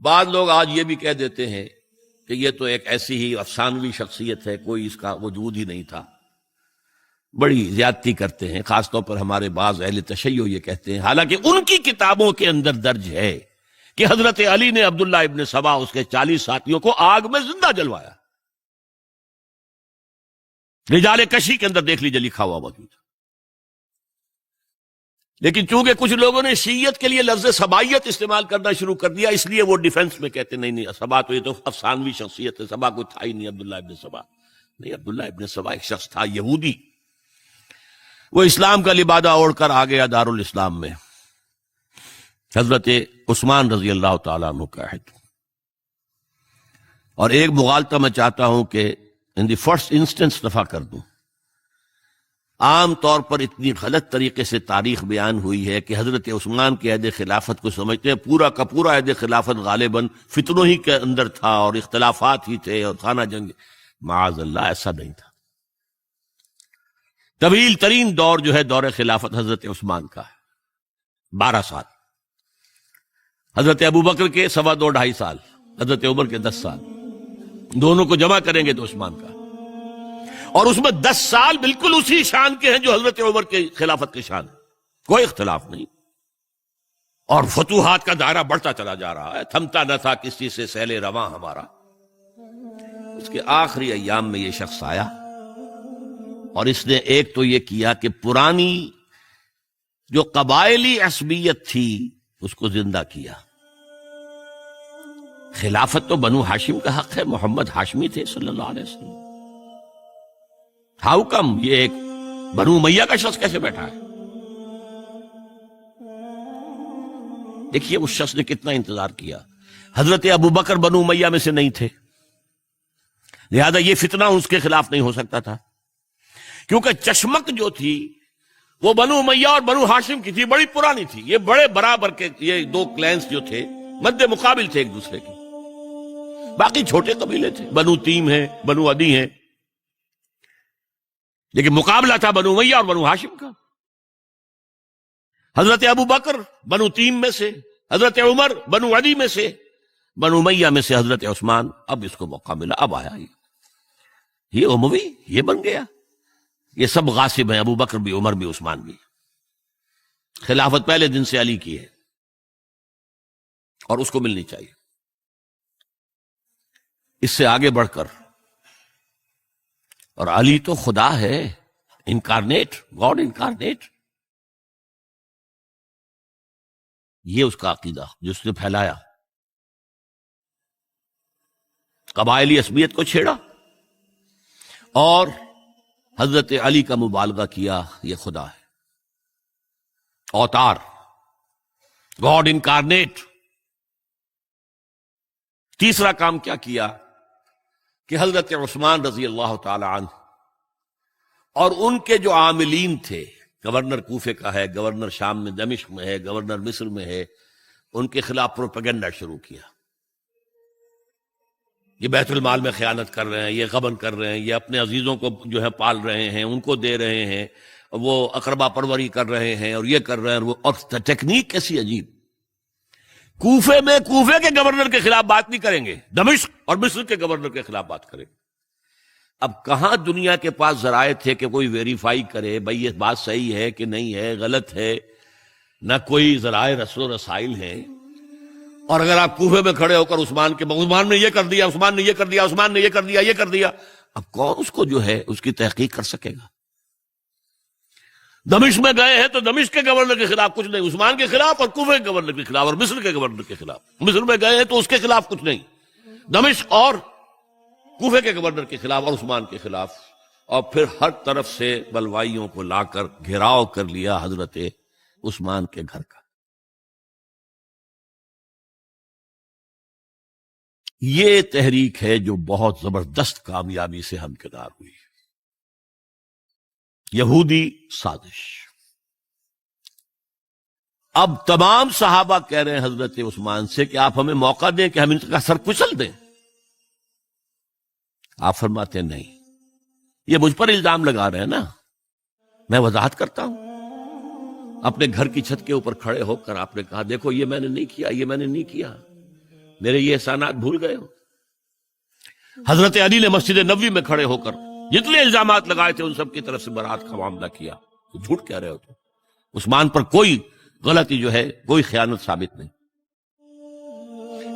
بعض لوگ آج یہ بھی کہہ دیتے ہیں کہ یہ تو ایک ایسی ہی افسانوی شخصیت ہے، کوئی اس کا وجود ہی نہیں تھا. بڑی زیادتی کرتے ہیں، خاص طور پر ہمارے بعض اہل تشیع یہ کہتے ہیں، حالانکہ ان کی کتابوں کے اندر درج ہے کہ حضرت علی نے عبداللہ ابن سبا اس کے 40 ساتھیوں کو آگ میں زندہ جلوایا. رجال کشی کے اندر دیکھ لیجیے لکھا ہوا موجود. لیکن چونکہ کچھ لوگوں نے شیعت کے لیے لفظ سبائیت استعمال کرنا شروع کر دیا، اس لیے وہ ڈیفنس میں کہتے نہیں سبا تو یہ تو افسانوی شخصیت ہے، سبا کوئی تھا ہی نہیں عبداللہ ابن سبا. نہیں، عبداللہ ابن سبا ایک شخص تھا یہودی، وہ اسلام کا لبادہ اوڑھ کر آ گیا دارالاسلام میں. حضرت عثمان رضی اللہ تعالیٰ عنہ کا عہد. اور ایک مغالطہ میں چاہتا ہوں کہ ان دی فرسٹ انسٹنس دفع کر دوں. عام طور پر اتنی غلط طریقے سے تاریخ بیان ہوئی ہے کہ حضرت عثمان کے عہد خلافت کو سمجھتے ہیں پورا کا پورا عہد خلافت غالباً فتنوں ہی کے اندر تھا اور اختلافات ہی تھے اور خانہ جنگ. معاذ اللہ، ایسا نہیں تھا. طویل ترین دور جو ہے دور خلافت حضرت عثمان کا ہے، 12 سال. حضرت ابوبکر کے 2.5 سال، حضرت عمر کے 10 سال، دونوں کو جمع کریں گے تو عثمان کا. اور اس میں 10 سال بالکل اسی شان کے ہیں جو حضرت عمر کے خلافت کے شان ہے، کوئی اختلاف نہیں. اور فتوحات کا دائرہ بڑھتا چلا جا رہا ہے، تھمتا نہ تھا کسی سے سیل رواں ہمارا. اس کے آخری ایام میں یہ شخص آیا اور اس نے ایک تو یہ کیا کہ پرانی جو قبائلی عصبیت تھی اس کو زندہ کیا. خلافت تو بنو ہاشم کا حق ہے، محمد ہاشمی تھے صلی اللہ علیہ وسلم. ہاؤ کم یہ ایک بنو امیہ کا شخص کیسے بیٹھا ہے؟ دیکھیے اس شخص نے کتنا انتظار کیا. حضرت ابوبکر بنو امیہ میں سے نہیں تھے، لہذا یہ فتنہ اس کے خلاف نہیں ہو سکتا تھا، کیونکہ چشمک جو تھی وہ بنو امیہ اور بنو ہاشم کی تھی، بڑی پرانی تھی. یہ بڑے برابر کے یہ دو کلینز جو تھے مد مقابل تھے ایک دوسرے کے. باقی چھوٹے قبیلے تھے، بنو تیم ہیں، بنو عدی ہیں، لیکن مقابلہ تھا بنو امیہ اور بنو ہاشم کا. حضرت ابوبکر بنو تیم میں سے، حضرت عمر بنو عدی میں سے، بنو امیہ میں سے حضرت عثمان. اب اس کو موقع ملا، اب آیا یہ اموی، یہ بن گیا. یہ سب غاصب ہیں، ابوبکر بھی، عمر بھی، عثمان بھی. خلافت پہلے دن سے علی کی ہے اور اس کو ملنی چاہیے. اس سے آگے بڑھ کر، اور علی تو خدا ہے، انکارنیٹ، گاڈ انکارنیٹ. یہ اس کا عقیدہ جو اس نے پھیلایا، قبائلی عصبیت کو چھیڑا اور حضرت علی کا مبالغہ کیا یہ خدا ہے، اوتار، گاڈ انکارنیٹ. تیسرا کام کیا کیا کہ حضرت عثمان رضی اللہ تعالی عنہ اور ان کے جو عاملین تھے، گورنر کوفے کا ہے، گورنر شام میں دمشق میں ہے، گورنر مصر میں ہے، ان کے خلاف پروپیگنڈا شروع کیا. یہ بیت المال میں خیانت کر رہے ہیں، یہ غبن کر رہے ہیں، یہ اپنے عزیزوں کو جو ہے پال رہے ہیں، ان کو دے رہے ہیں، وہ اقربا پروری کر رہے ہیں اور یہ کر رہے ہیں. اور ٹیکنیک کیسی عجیب. کوفے میں کوفے کے گورنر کے خلاف بات نہیں کریں گے، دمشق اور مصر کے گورنر کے خلاف بات کریں گے. اب کہاں دنیا کے پاس ذرائع تھے کہ کوئی ویریفائی کرے بھئی یہ بات صحیح ہے کہ نہیں ہے، غلط ہے؟ نہ کوئی ذرائع رسل و رسائل ہیں. اور اگر آپ کوفے میں کھڑے ہو کر عثمان نے یہ کر دیا، عثمان نے یہ کر دیا، عثمان نے یہ کر دیا، یہ کر دیا، اب کون اس کو جو ہے اس کی تحقیق کر سکے گا؟ دمشق میں گئے ہیں تو دمشق کے گورنر کے خلاف کچھ نہیں، عثمان کے خلاف، اور کوفے کے گورنر کے خلاف اور مصر کے گورنر کے خلاف. مصر میں گئے ہیں تو اس کے خلاف کچھ نہیں، دمشق اور کوفے کے گورنر کے خلاف اور عثمان کے خلاف. اور پھر ہر طرف سے بلوائیوں کو لا کر گھیراؤ کر لیا حضرت عثمان کے گھر کا. یہ تحریک ہے جو بہت زبردست کامیابی سے ہمکنار ہوئی. یہودی سازش. اب تمام صحابہ کہہ رہے ہیں حضرت عثمان سے کہ آپ ہمیں موقع دیں کہ ہم ان کا سر کچل دیں. آپ فرماتے ہیں نہیں، یہ مجھ پر الزام لگا رہے ہیں نا، میں وضاحت کرتا ہوں. اپنے گھر کی چھت کے اوپر کھڑے ہو کر آپ نے کہا دیکھو یہ میں نے نہیں کیا، یہ میں نے نہیں کیا. میرے یہ احسانات بھول گئے ہو؟ حضرت علی نے مسجد نبوی میں کھڑے ہو کر جتنے الزامات لگائے تھے ان سب کی طرف سے برات کا معاملہ کیا. تو جھوٹ کہہ رہے ہو تم. عثمان پر کوئی غلطی جو ہے، کوئی خیانت ثابت نہیں.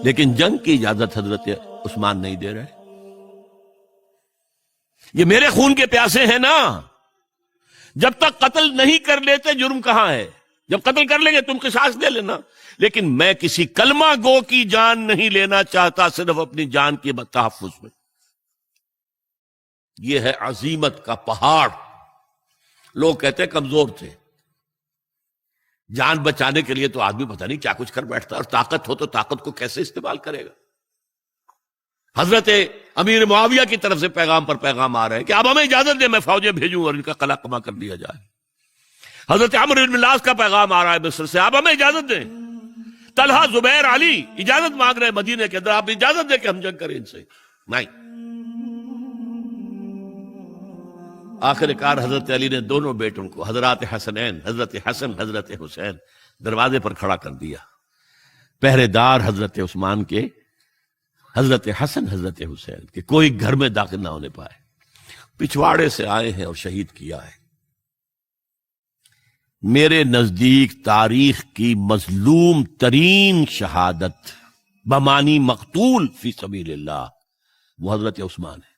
لیکن جنگ کی اجازت حضرت عثمان نہیں دے رہے. یہ میرے خون کے پیاسے ہیں نا. جب تک قتل نہیں کر لیتے جرم کہاں ہے؟ جب قتل کر لیں گے تم قصاص دے لینا. لیکن میں کسی کلمہ گو کی جان نہیں لینا چاہتا، صرف اپنی جان کے تحفظ میں. یہ ہے عزیمت کا پہاڑ. لوگ کہتے ہیں کمزور تھے. جان بچانے کے لیے تو آدمی پتہ نہیں کیا کچھ کر بیٹھتا، اور طاقت ہو تو طاقت کو کیسے استعمال کرے گا. حضرت امیر معاویہ کی طرف سے پیغام پر پیغام آ رہے ہیں کہ اب ہمیں اجازت دیں میں فوجیں بھیجوں اور ان کا قلع کما کر دیا جائے. حضرت عمرو بن العاص کا پیغام آ رہا ہے مصر سے، اب ہمیں اجازت دیں. طلحہ، زبیر، علی اجازت مانگ رہے ہیں مدینے کے اندر، آپ اجازت دیں کہ ہم جنگ کریں ان سے. نہیں. آخر کار حضرت علی نے دونوں بیٹوں کو، حضرات حسنین، حضرت حسن، حضرت حسین، دروازے پر کھڑا کر دیا. پہرے دار حضرت عثمان کے، حضرت حسن، حضرت حسین کے، کوئی گھر میں داخل نہ ہونے پائے. پچھواڑے سے آئے ہیں اور شہید کیا ہے. میرے نزدیک تاریخ کی مظلوم ترین شہادت بمانی مقتول فی سبیل اللہ وہ حضرت عثمان ہے.